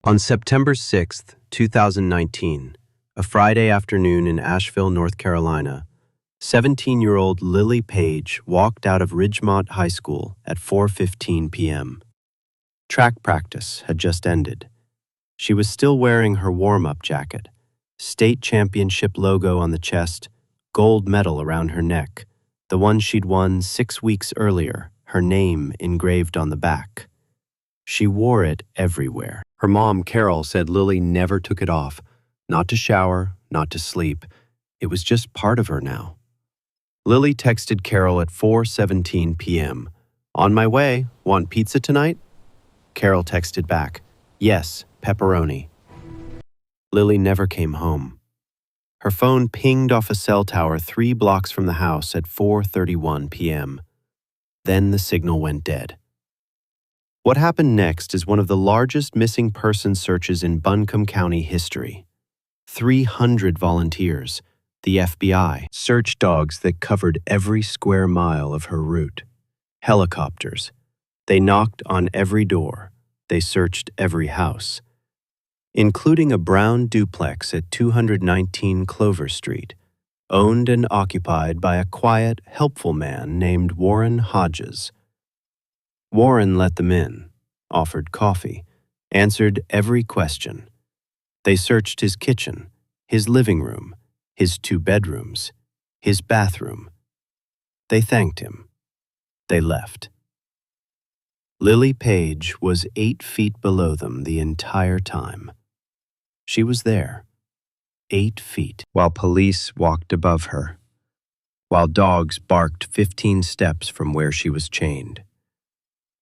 On September 6th, 2019, a Friday afternoon in Asheville, North Carolina, 17-year-old Lily Paige walked out of Ridgemont High School at 4:15 p.m. Track practice had just ended. She was still wearing her warm-up jacket, state championship logo on the chest, gold medal around her neck, the one she'd won 6 weeks earlier, her name engraved on the back. She wore it everywhere. Her mom, Carol, said Lily never took it off, not to shower, not to sleep. It was just part of her now. Lily texted Carol at 4:17 p.m. "On my way, want pizza tonight?" Carol texted back, "Yes, pepperoni." Lily never came home. Her phone pinged off a cell tower 3 blocks from the house at 4:31 p.m. Then the signal went dead. What happened next is one of the largest missing person searches in Buncombe County history. 300 volunteers, the FBI, search dogs that covered every square mile of her route. Helicopters. They knocked on every door. They searched every house, including a brown duplex at 219 Clover Street, owned and occupied by a quiet, helpful man named Warren Hodges. Warren let them in, offered coffee, answered every question. They searched his kitchen, his living room, his 2 bedrooms, his bathroom. They thanked him. They left. Lily Paige was 8 feet below them the entire time. She was there, 8 feet, while police walked above her, while dogs barked 15 steps from where she was chained.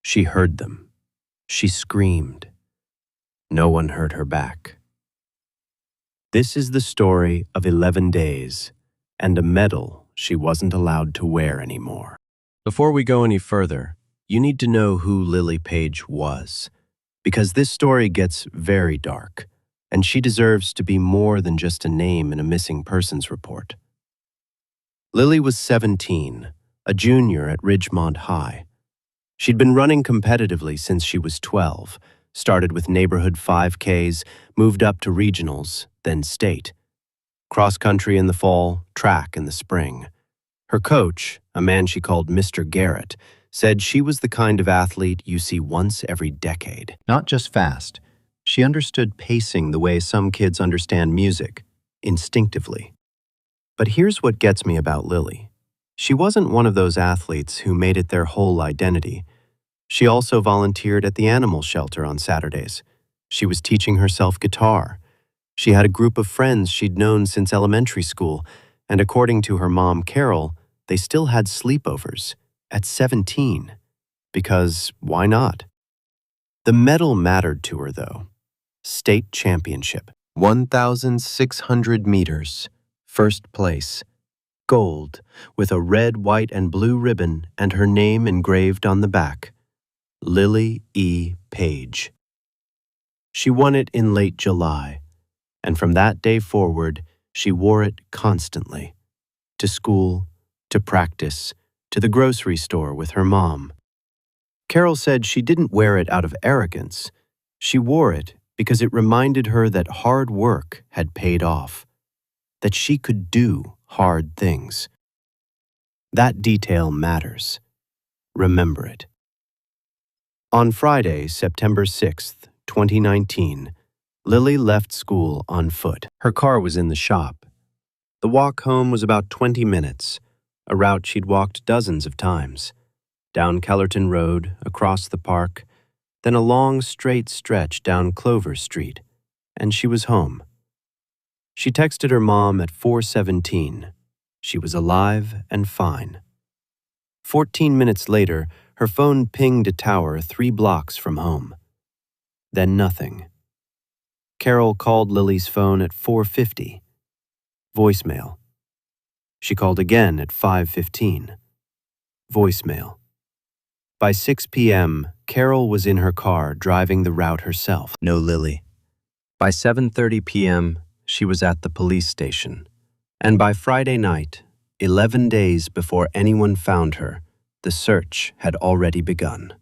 She heard them. She screamed. No one heard her back. This is the story of 11 days and a medal she wasn't allowed to wear anymore. Before we go any further, you need to know who Lily Paige was, because this story gets very dark, and she deserves to be more than just a name in a missing persons report. Lily was 17, a junior at Ridgemont High. She'd been running competitively since she was 12, started with neighborhood 5Ks, moved up to regionals, then state. Cross-country in the fall, track in the spring. Her coach, a man she called Mr. Garrett, said she was the kind of athlete you see once every decade. Not just fast. She understood pacing the way some kids understand music, instinctively. But here's what gets me about Lily. She wasn't one of those athletes who made it their whole identity. She also volunteered at the animal shelter on Saturdays. She was teaching herself guitar. She had a group of friends she'd known since elementary school, and according to her mom, Carol, they still had sleepovers at 17. Because why not? The medal mattered to her, though. State championship, 1,600 meters, first place. Gold, with a red, white, and blue ribbon and her name engraved on the back. Lily E. Paige. She won it in late July, and from that day forward, she wore it constantly. To school, to practice, to the grocery store with her mom. Carol said she didn't wear it out of arrogance. She wore it because it reminded her that hard work had paid off, that she could do hard things. That detail matters. Remember it. On Friday, September 6th, 2019, Lily left school on foot. Her car was in the shop. The walk home was about 20 minutes, a route she'd walked dozens of times. Down Kellerton Road, across the park, then a long straight stretch down Clover Street, and she was home. She texted her mom at 4:17. She was alive and fine. 14 minutes later, her phone pinged a tower 3 blocks from home. Then nothing. Carol called Lily's phone at 4:50. Voicemail. She called again at 5:15. Voicemail. By 6 p.m., Carol was in her car driving the route herself. No Lily. By 7:30 p.m., she was at the police station. And by Friday night, 11 days before anyone found her, the search had already begun.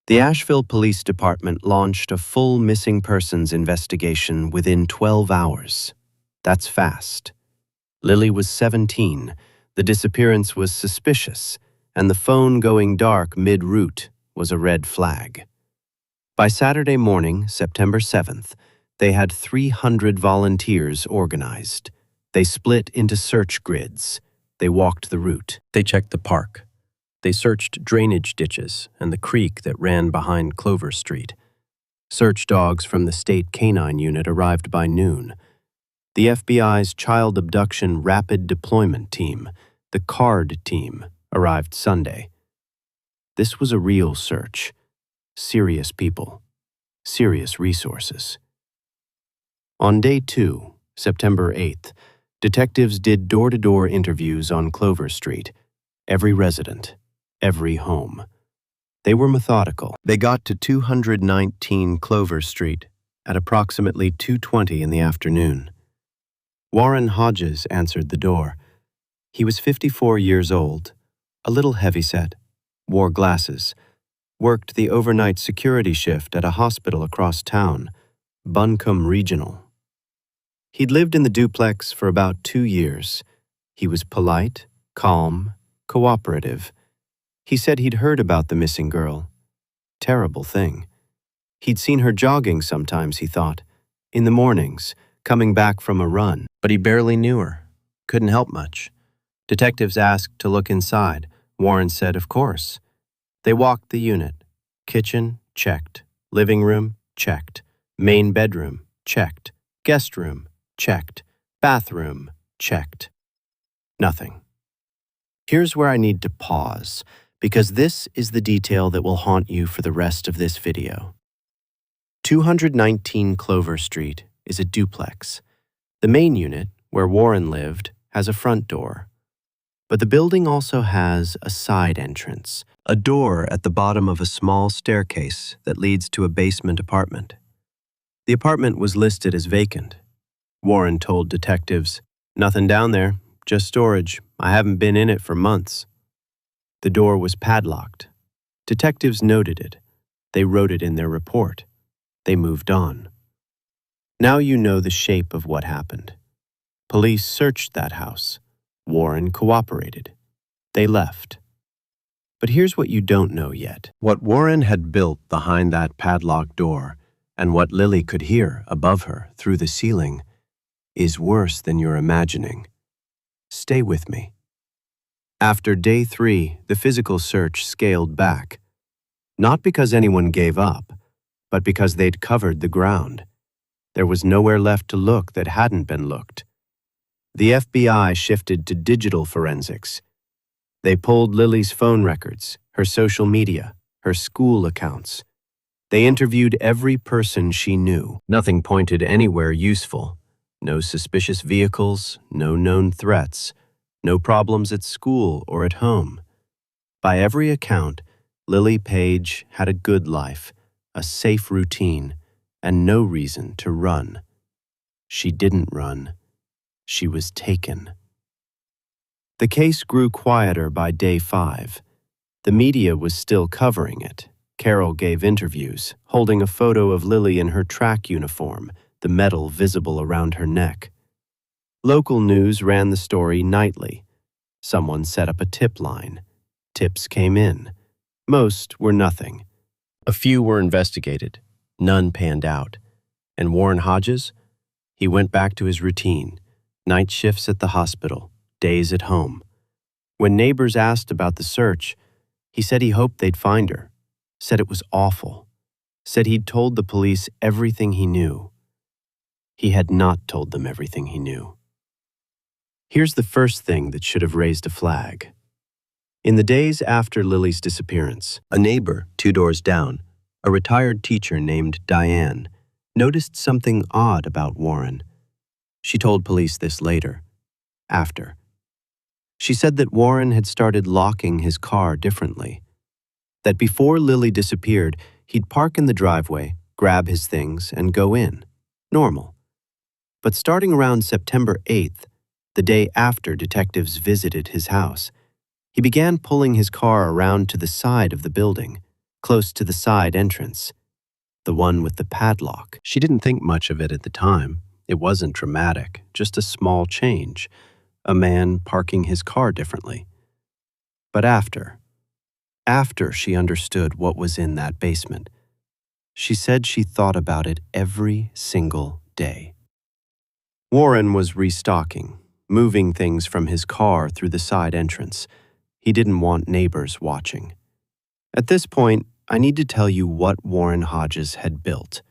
The Asheville Police Department launched a full missing persons investigation within 12 hours. That's fast. Lily was 17, the disappearance was suspicious, and the phone going dark mid-route was a red flag. By Saturday morning, September 7th, they had 300 volunteers organized. They split into search grids. They walked the route. They checked the park. They searched drainage ditches and the creek that ran behind Clover Street. Search dogs from the state canine unit arrived by noon. The FBI's Child Abduction Rapid Deployment Team, the CARD team, arrived Sunday. This was a real search. Serious people. Serious resources. On day 2, September 8th, detectives did door-to-door interviews on Clover Street. Every resident. Every home. They were methodical. They got to 219 Clover Street at approximately 2:20 in the afternoon. Warren Hodges answered the door. He was 54 years old, a little heavyset, wore glasses, worked the overnight security shift at a hospital across town, Buncombe Regional. He'd lived in the duplex for about 2 years. He was polite, calm, cooperative. He said he'd heard about the missing girl. Terrible thing. He'd seen her jogging sometimes, he thought, in the mornings, coming back from a run. But he barely knew her. Couldn't help much. Detectives asked to look inside. Warren said, of course. They walked the unit. Kitchen, checked. Living room, checked. Main bedroom, checked. Guest room, checked. Bathroom, checked. Nothing. Here's where I need to pause, because this is the detail that will haunt you for the rest of this video. 219 Clover Street is a duplex. The main unit, where Warren lived, has a front door. But the building also has a side entrance, a door at the bottom of a small staircase that leads to a basement apartment. The apartment was listed as vacant. Warren told detectives, "Nothing down there, just storage. I haven't been in it for months." The door was padlocked. Detectives noted it. They wrote it in their report. They moved on. Now you know the shape of what happened. Police searched that house. Warren cooperated. They left. But here's what you don't know yet. What Warren had built behind that padlocked door, and what Lily could hear above her through the ceiling, is worse than you're imagining. Stay with me. After day 3, the physical search scaled back. Not because anyone gave up, but because they'd covered the ground. There was nowhere left to look that hadn't been looked. The FBI shifted to digital forensics. They pulled Lily's phone records, her social media, her school accounts. They interviewed every person she knew. Nothing pointed anywhere useful. No suspicious vehicles, no known threats, no problems at school or at home. By every account, Lily Paige had a good life, a safe routine, and no reason to run. She didn't run. She was taken. The case grew quieter by day 5. The media was still covering it. Carol gave interviews, holding a photo of Lily in her track uniform, the medal visible around her neck. Local news ran the story nightly. Someone set up a tip line. Tips came in. Most were nothing. A few were investigated. None panned out. And Warren Hodges? He went back to his routine. Night shifts at the hospital, days at home. When neighbors asked about the search, he said he hoped they'd find her. Said it was awful. Said he'd told the police everything he knew. He had not told them everything he knew. Here's the first thing that should have raised a flag. In the days after Lily's disappearance, a neighbor 2 doors down, a retired teacher named Diane, noticed something odd about Warren. She told police this later, after. She said that Warren had started locking his car differently. That before Lily disappeared, he'd park in the driveway, grab his things, and go in. Normal. But starting around September 8th, the day after detectives visited his house, he began pulling his car around to the side of the building, close to the side entrance, the one with the padlock. She didn't think much of it at the time. It wasn't dramatic, just a small change, a man parking his car differently. But after she understood what was in that basement, she said she thought about it every single day. Warren was restocking, moving things from his car through the side entrance. He didn't want neighbors watching. At this point, I need to tell you what Warren Hodges had built,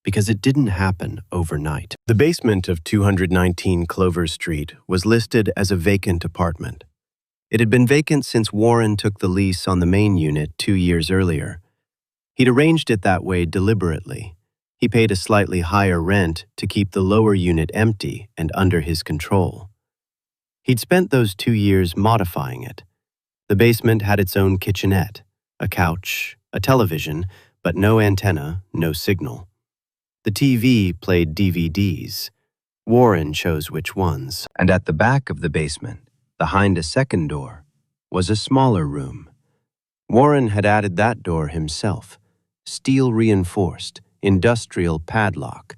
because it didn't happen overnight. The basement of 219 Clover Street was listed as a vacant apartment. It had been vacant since Warren took the lease on the main unit 2 years earlier. He'd arranged it that way deliberately. He paid a slightly higher rent to keep the lower unit empty and under his control. He'd spent those 2 years modifying it. The basement had its own kitchenette, a couch, a television, but no antenna, no signal. The TV played DVDs. Warren chose which ones. And at the back of the basement, behind a second door, was a smaller room. Warren had added that door himself, steel-reinforced, industrial padlock,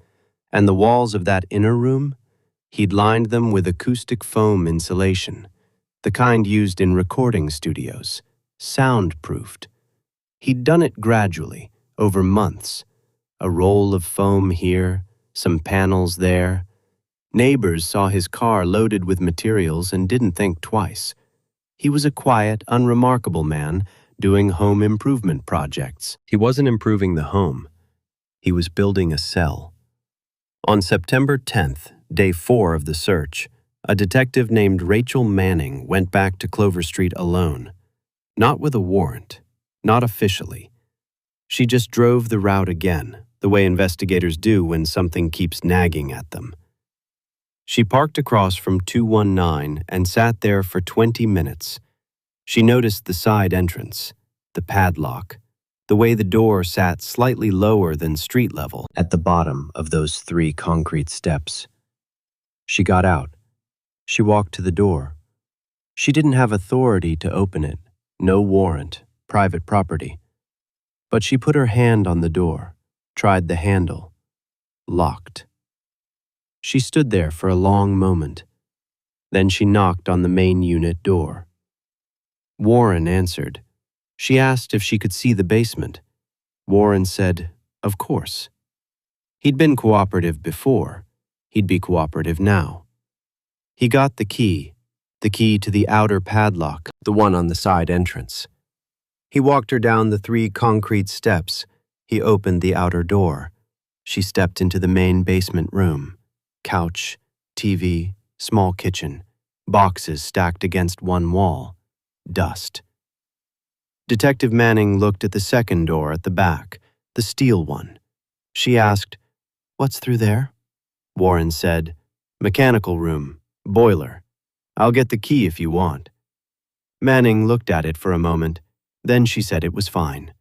and the walls of that inner room, he'd lined them with acoustic foam insulation, the kind used in recording studios, soundproofed. He'd done it gradually, over months, a roll of foam here, some panels there. Neighbors saw his car loaded with materials and didn't think twice. He was a quiet, unremarkable man doing home improvement projects. He wasn't improving the home. He was building a cell. On September 10th, day 4 of the search, a detective named Rachel Manning went back to Clover Street alone. Not with a warrant, not officially. She just drove the route again, the way investigators do when something keeps nagging at them. She parked across from 219 and sat there for 20 minutes. She noticed the side entrance, the padlock, the way the door sat slightly lower than street level at the bottom of those 3 concrete steps. She got out. She walked to the door. She didn't have authority to open it, no warrant, private property. But she put her hand on the door, tried the handle, locked. She stood there for a long moment. Then she knocked on the main unit door. Warren answered. She asked if she could see the basement. Warren said, of course. He'd been cooperative before. He'd be cooperative now. He got the key to the outer padlock, the one on the side entrance. He walked her down the 3 concrete steps. He opened the outer door. She stepped into the main basement room. Couch, TV, small kitchen, boxes stacked against one wall, dust. Detective Manning looked at the second door at the back, the steel one. She asked, "What's through there?" Warren said, "Mechanical room, boiler. I'll get the key if you want." Manning looked at it for a moment. Then she said it was fine.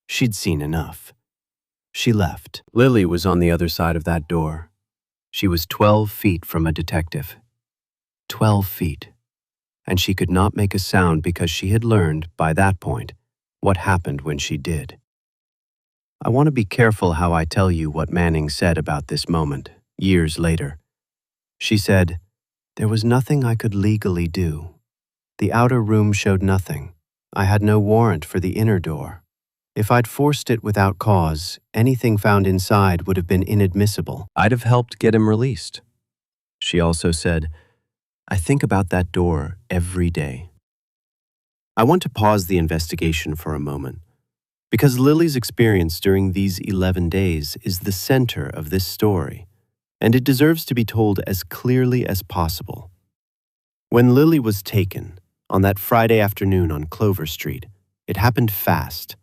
She'd seen enough. She left. Lily was on the other side of that door. She was 12 feet from a detective. 12 feet. And she could not make a sound because she had learned, by that point, what happened when she did. I want to be careful how I tell you what Manning said about this moment, years later. She said, "There was nothing I could legally do. The outer room showed nothing. I had no warrant for the inner door. If I'd forced it without cause, anything found inside would have been inadmissible. I'd have helped get him released." She also said, "I think about that door every day." I want to pause the investigation for a moment, because Lily's experience during these 11 days is the center of this story, and it deserves to be told as clearly as possible. When Lily was taken, on that Friday afternoon on Clover Street, it happened fast.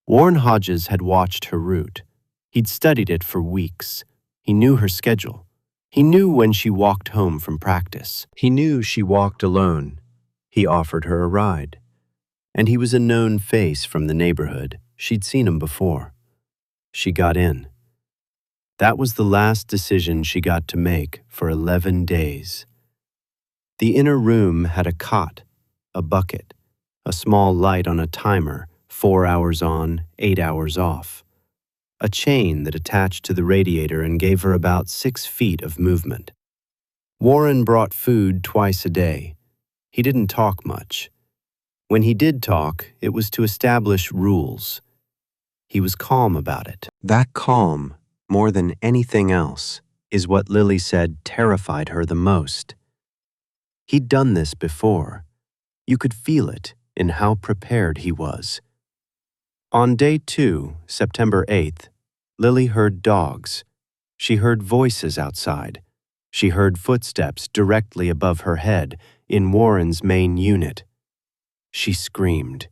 Warren Hodges had watched her route. He'd studied it for weeks. He knew her schedule. He knew when she walked home from practice. He knew she walked alone. He offered her a ride. And he was a known face from the neighborhood. She'd seen him before. She got in. That was the last decision she got to make for 11 days. The inner room had a cot, a bucket, a small light on a timer, 4 hours on, 8 hours off. A chain that attached to the radiator and gave her about 6 feet of movement. Warren brought food twice a day. He didn't talk much. When he did talk, it was to establish rules. He was calm about it. That calm, more than anything else, is what Lily said terrified her the most. He'd done this before. You could feel it in how prepared he was. On day 2, September 8th, Lily heard dogs. She heard voices outside. She heard footsteps directly above her head in Warren's main unit. She screamed.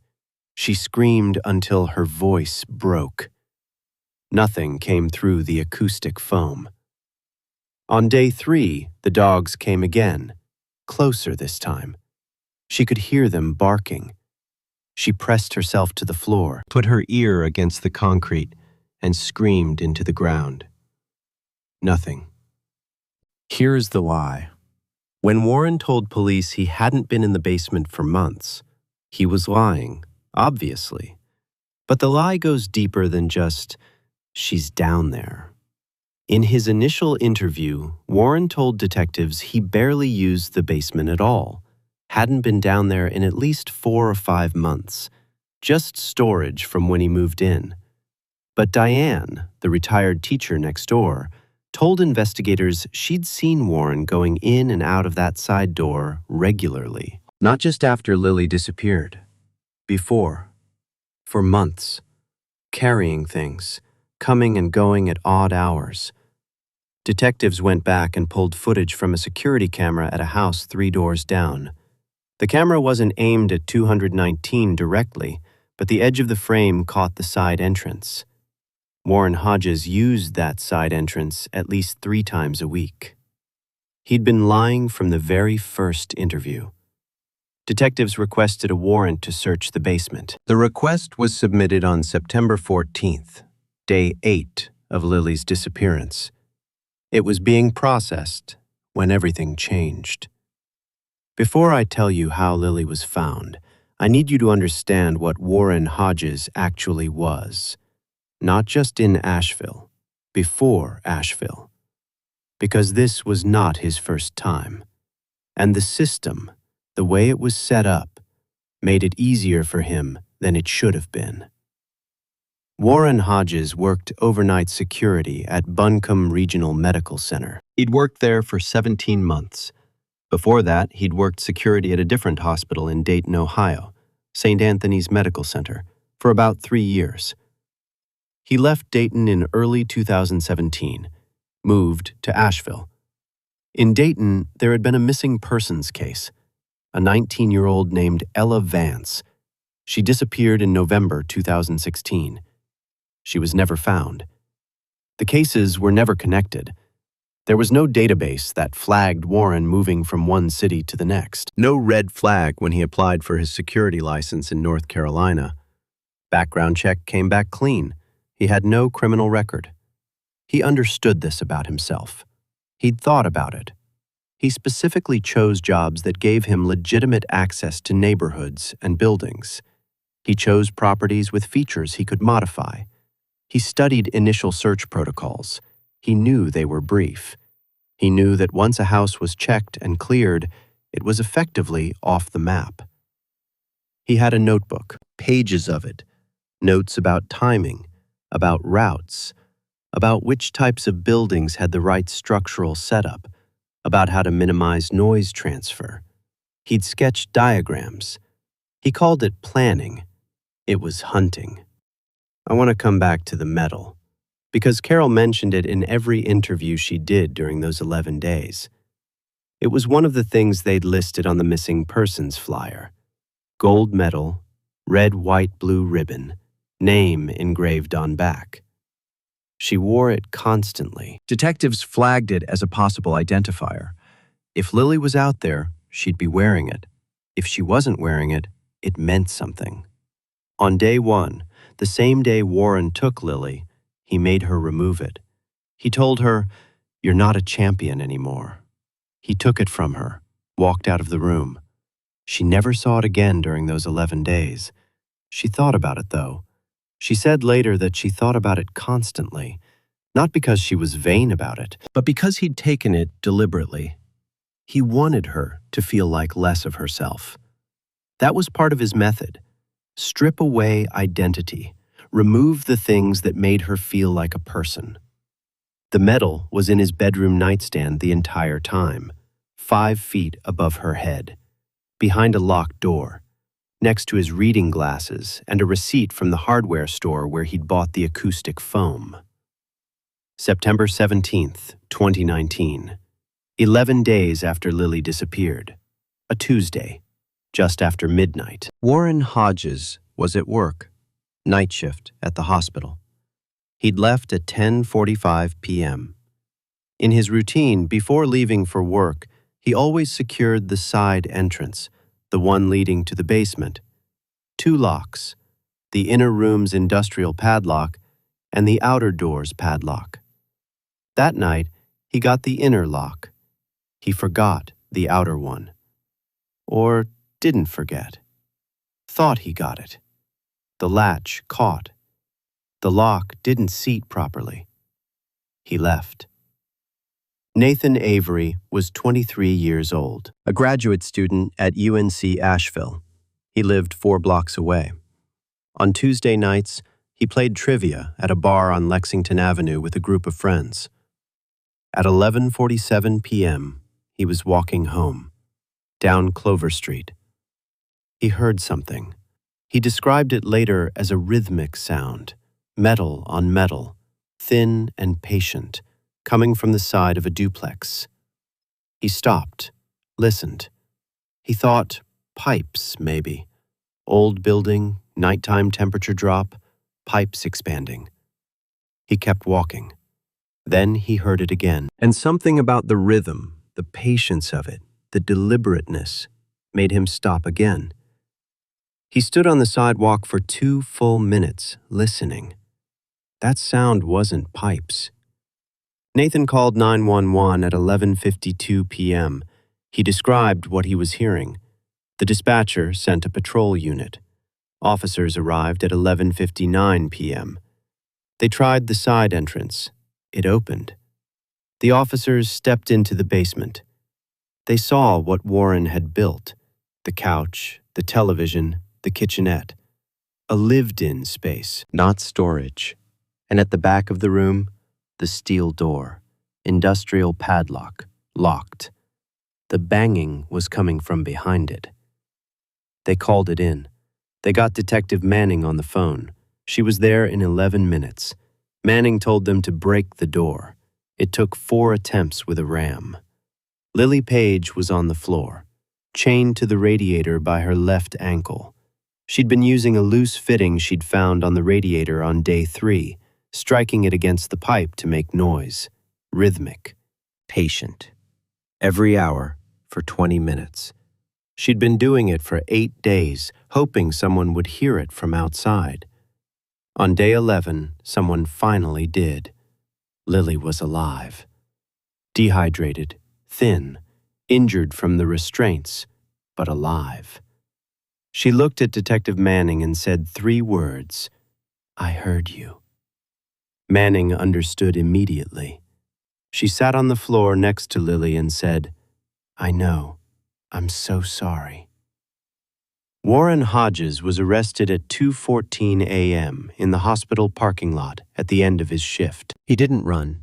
She screamed until her voice broke. Nothing came through the acoustic foam. On day 3, the dogs came again, closer this time. She could hear them barking. She pressed herself to the floor, put her ear against the concrete, and screamed into the ground. Nothing. Here's the lie. When Warren told police he hadn't been in the basement for months, he was lying, obviously. But the lie goes deeper than just, she's down there. In his initial interview, Warren told detectives he barely used the basement at all, hadn't been down there in at least 4 or 5 months, just storage from when he moved in. But Diane, the retired teacher next door, told investigators she'd seen Warren going in and out of that side door regularly. Not just after Lily disappeared. Before. For months. Carrying things, coming and going at odd hours. Detectives went back and pulled footage from a security camera at a house 3 doors down. The camera wasn't aimed at 219 directly, but the edge of the frame caught the side entrance. Warren Hodges used that side entrance at least 3 times a week. He'd been lying from the very first interview. Detectives requested a warrant to search the basement. The request was submitted on September 14th, day 8 of Lily's disappearance. It was being processed when everything changed. Before I tell you how Lily was found, I need you to understand what Warren Hodges actually was. Not just in Asheville, before Asheville. Because this was not his first time. And the system, the way it was set up, made it easier for him than it should have been. Warren Hodges worked overnight security at Buncombe Regional Medical Center. He'd worked there for 17 months. Before that, he'd worked security at a different hospital in Dayton, Ohio, St. Anthony's Medical Center, for about 3 years. He left Dayton in early 2017, moved to Asheville. In Dayton, there had been a missing persons case, a 19-year-old named Ella Vance. She disappeared in November 2016. She was never found. The cases were never connected. There was no database that flagged Warren moving from one city to the next. No red flag when he applied for his security license in North Carolina. Background check came back clean. He had no criminal record. He understood this about himself. He'd thought about it. He specifically chose jobs that gave him legitimate access to neighborhoods and buildings. He chose properties with features he could modify. He studied initial search protocols. He knew they were brief. He knew that once a house was checked and cleared, it was effectively off the map. He had a notebook, pages of it, notes about timing, about routes, about which types of buildings had the right structural setup, about how to minimize noise transfer. He'd sketched diagrams. He called it planning. It was hunting. I want to come back to the metal, because Carol mentioned it in every interview she did during those 11 days. It was one of the things they'd listed on the missing persons flyer. Gold medal, red, white, blue ribbon, name engraved on back. She wore it constantly. Detectives flagged it as a possible identifier. If Lily was out there, she'd be wearing it. If she wasn't wearing it, it meant something. On day 1, the same day Warren took Lily, he made her remove it. He told her, "You're not a champion anymore." He took it from her, walked out of the room. She never saw it again during those 11 days. She thought about it, though. She said later that she thought about it constantly, not because she was vain about it, but because he'd taken it deliberately. He wanted her to feel like less of herself. That was part of his method. Strip away identity, remove the things that made her feel like a person. The medal was in his bedroom nightstand the entire time, 5 feet above her head, behind a locked door, next to his reading glasses and a receipt from the hardware store where he'd bought the acoustic foam. September 17th, 2019, 11 days after Lily disappeared, a Tuesday, just after midnight. Warren Hodges was at work, night shift at the hospital. He'd left at 10:45 p.m. In his routine, before leaving for work, he always secured the side entrance, the one leading to the basement. 2 locks, the inner room's industrial padlock and the outer door's padlock. That night, he got the inner lock. He forgot the outer one. Or didn't forget. Thought he got it. The latch caught. The lock didn't seat properly. He left. Nathan Avery was 23 years old, a graduate student at UNC Asheville. He lived 4 blocks away. On Tuesday nights, he played trivia at a bar on Lexington Avenue with a group of friends. At 11:47 p.m., he was walking home, down Clover Street. He heard something. He described it later as a rhythmic sound, metal on metal, thin and patient, coming from the side of a duplex. He stopped, listened. He thought, pipes, maybe. Old building, nighttime temperature drop, pipes expanding. He kept walking. Then he heard it again. And something about the rhythm, the patience of it, the deliberateness, made him stop again. He stood on the sidewalk for 2 full minutes, listening. That sound wasn't pipes. Nathan called 911 at 11:52 p.m. He described what he was hearing. The dispatcher sent a patrol unit. Officers arrived at 11:59 p.m. They tried the side entrance. It opened. The officers stepped into the basement. They saw what Warren had built: the couch, the television, the kitchenette. A lived-in space, not storage. And at the back of the room, the steel door, industrial padlock, locked. The banging was coming from behind it. They called it in. They got Detective Manning on the phone. She was there in 11 minutes. Manning told them to break the door. It took 4 attempts with a ram. Lily Paige was on the floor, chained to the radiator by her left ankle. She'd been using a loose fitting she'd found on the radiator on day 3, striking it against the pipe to make noise. Rhythmic. Patient. Every hour for 20 minutes. She'd been doing it for 8 days, hoping someone would hear it from outside. On day 11, someone finally did. Lily was alive. Dehydrated, thin, injured from the restraints, but alive. She looked at Detective Manning and said 3 words, "I heard you." Manning understood immediately. She sat on the floor next to Lily and said, "I know. I'm so sorry." Warren Hodges was arrested at 2:14 a.m. in the hospital parking lot at the end of his shift. He didn't run.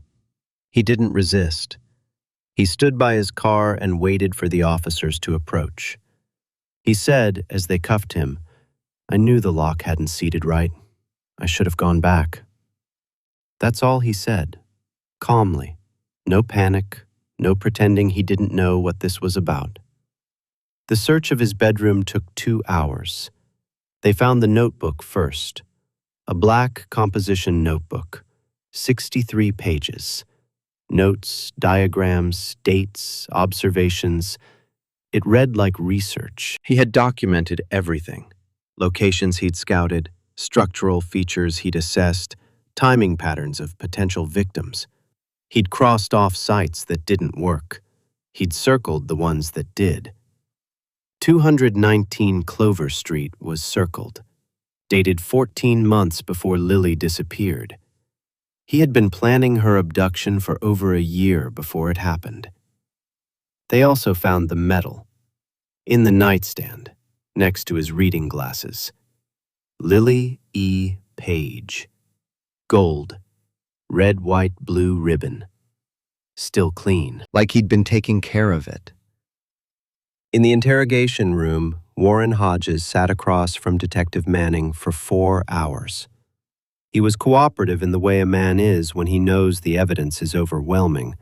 He didn't resist. He stood by his car and waited for the officers to approach. He said, as they cuffed him, "I knew the lock hadn't seated right. I should have gone back." That's all he said, calmly. No panic, no pretending he didn't know what this was about. The search of his bedroom took 2 hours. They found the notebook first, a black composition notebook, 63 pages. Notes, diagrams, dates, observations. It read like research. He had documented everything. Locations he'd scouted, structural features he'd assessed, timing patterns of potential victims. He'd crossed off sites that didn't work. He'd circled the ones that did. 219 Clover Street was circled. dated 14 months before Lily disappeared. He had been planning her abduction for over a year before it happened. They also found the medal in the nightstand next to his reading glasses. Lily E. Paige. Gold. Red, white, blue ribbon. Still clean, like he'd been taking care of it. In the interrogation room, Warren Hodges sat across from Detective Manning for 4 hours. He was cooperative in the way a man is when he knows the evidence is overwhelming,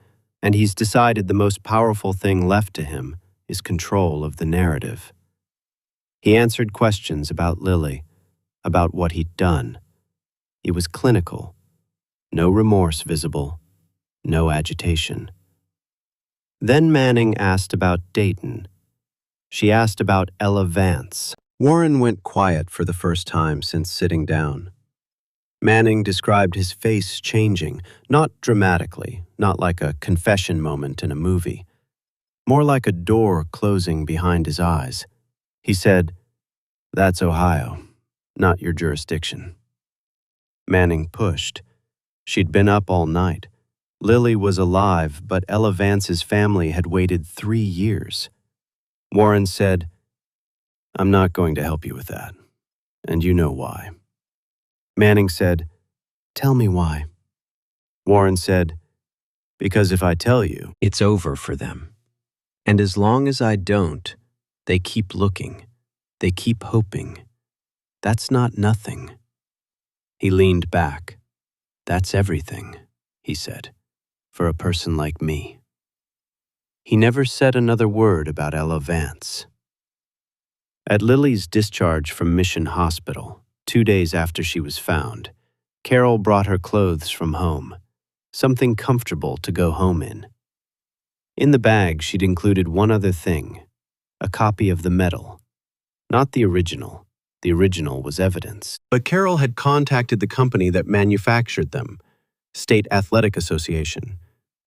and he's decided the most powerful thing left to him is control of the narrative. He answered questions about Lily, about what he'd done. He was clinical. No remorse visible. No agitation. Then Manning asked about Dayton. She asked about Ella Vance. Warren went quiet for the first time since sitting down. Manning described his face changing, not dramatically, not like a confession moment in a movie, more like a door closing behind his eyes. He said, "That's Ohio, not your jurisdiction." Manning pushed. She'd been up all night. Lily was alive, but Ella Vance's family had waited 3 years. Warren said, "I'm not going to help you with that, and you know why." Manning said, "Tell me why." Warren said, "Because if I tell you, it's over for them. And as long as I don't, they keep looking. They keep hoping. That's not nothing." He leaned back. "That's everything," he said, "for a person like me." He never said another word about Ella Vance. At Lily's discharge from Mission Hospital, 2 days after she was found, Carol brought her clothes from home, something comfortable to go home in. In the bag, she'd included one other thing, a copy of the medal. Not the original. The original was evidence. But Carol had contacted the company that manufactured them, State Athletic Association.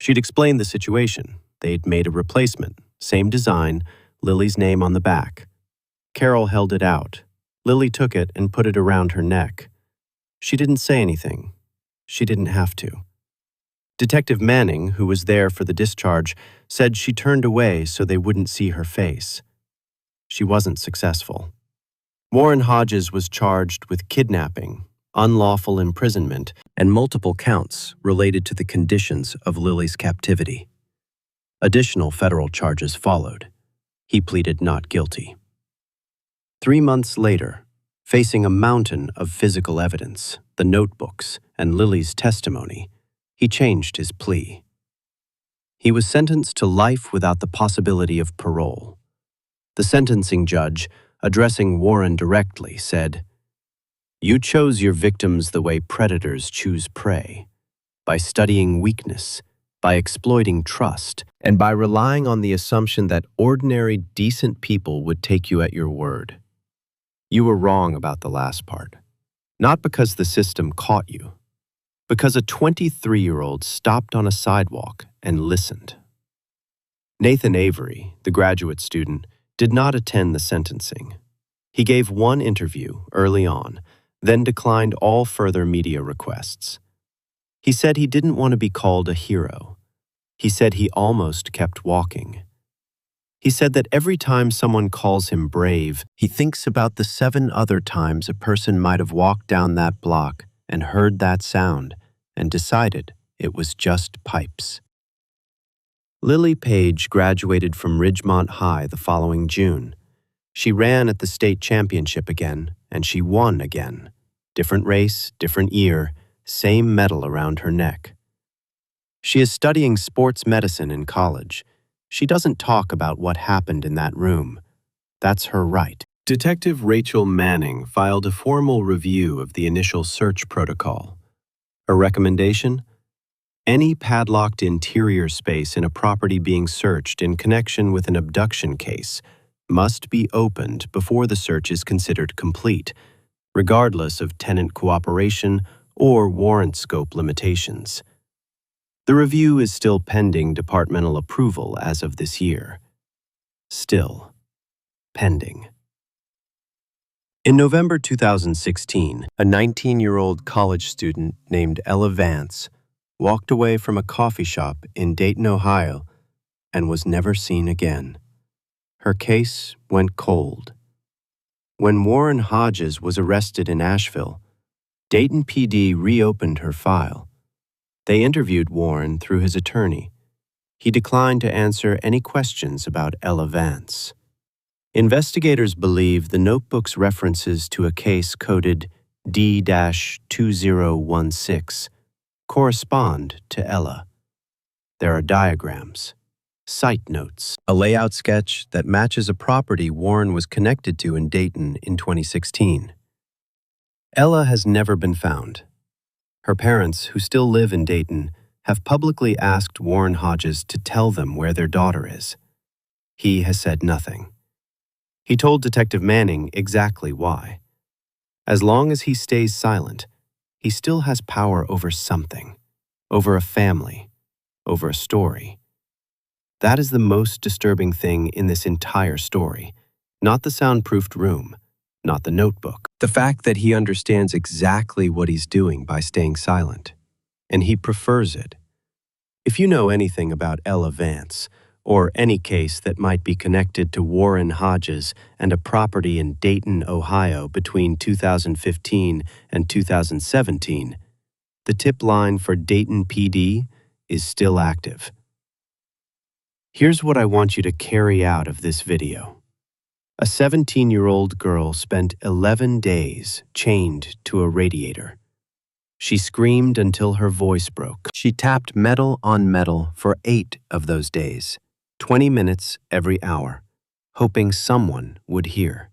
She'd explained the situation. They'd made a replacement, same design, Lily's name on the back. Carol held it out. Lily took it and put it around her neck. She didn't say anything. She didn't have to. Detective Manning, who was there for the discharge, said she turned away so they wouldn't see her face. She wasn't successful. Warren Hodges was charged with kidnapping, unlawful imprisonment, and multiple counts related to the conditions of Lily's captivity. Additional federal charges followed. He pleaded not guilty. 3 months later, facing a mountain of physical evidence, the notebooks, and Lily's testimony, he changed his plea. He was sentenced to life without the possibility of parole. The sentencing judge, addressing Warren directly, said, "You chose your victims the way predators choose prey, by studying weakness, by exploiting trust, and by relying on the assumption that ordinary, decent people would take you at your word. You were wrong about the last part, not because the system caught you, because a 23-year-old stopped on a sidewalk and listened." Nathan Avery, the graduate student, did not attend the sentencing. He gave one interview early on, then declined all further media requests. He said he didn't want to be called a hero. He said he almost kept walking. He said that every time someone calls him brave, he thinks about the 7 other times a person might have walked down that block and heard that sound and decided it was just pipes. Lily Paige graduated from Ridgemont High the following June. She ran at the state championship again, and she won again. Different race, different year, same medal around her neck. She is studying sports medicine in college. She doesn't talk about what happened in that room. That's her right. Detective Rachel Manning filed a formal review of the initial search protocol. Her recommendation? Any padlocked interior space in a property being searched in connection with an abduction case must be opened before the search is considered complete, regardless of tenant cooperation or warrant scope limitations. The review is still pending departmental approval as of this year. Still pending. In November 2016, a 19-year-old college student named Ella Vance walked away from a coffee shop in Dayton, Ohio, and was never seen again. Her case went cold. When Warren Hodges was arrested in Asheville, Dayton PD reopened her file. They interviewed Warren through his attorney. He declined to answer any questions about Ella Vance. Investigators believe the notebook's references to a case coded D-2016 correspond to Ella. There are diagrams, site notes, a layout sketch that matches a property Warren was connected to in Dayton in 2016. Ella has never been found. Her parents, who still live in Dayton, have publicly asked Warren Hodges to tell them where their daughter is. He has said nothing. He told Detective Manning exactly why. As long as he stays silent, he still has power over something, over a family, over a story. That is the most disturbing thing in this entire story, not the soundproofed room, not the notebook. The fact that he understands exactly what he's doing by staying silent, and he prefers it. If you know anything about Ella Vance, or any case that might be connected to Warren Hodges and a property in Dayton, Ohio between 2015 and 2017, the tip line for Dayton PD is still active. Here's what I want you to carry out of this video. A 17-year-old girl spent 11 days chained to a radiator. She screamed until her voice broke. She tapped metal on metal for 8 of those days, 20 minutes every hour, hoping someone would hear.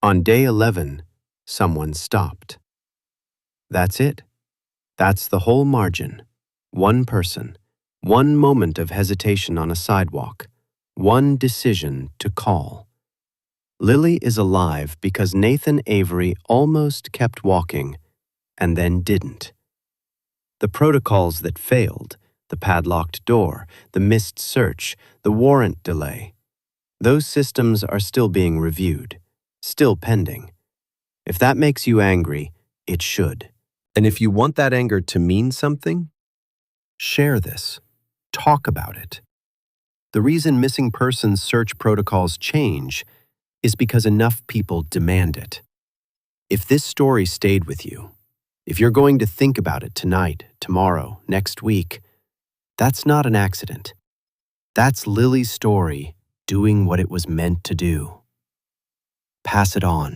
On day 11, someone stopped. That's it. That's the whole margin. One person, one moment of hesitation on a sidewalk, one decision to call. Lily is alive because Nathan Avery almost kept walking and then didn't. The protocols that failed, the padlocked door, the missed search, the warrant delay, those systems are still being reviewed, still pending. If that makes you angry, it should. And if you want that anger to mean something, share this. Talk about it. The reason missing persons search protocols change is because enough people demand it. If this story stayed with you, if you're going to think about it tonight, tomorrow, next week, that's not an accident. That's Lily's story doing what it was meant to do. Pass it on.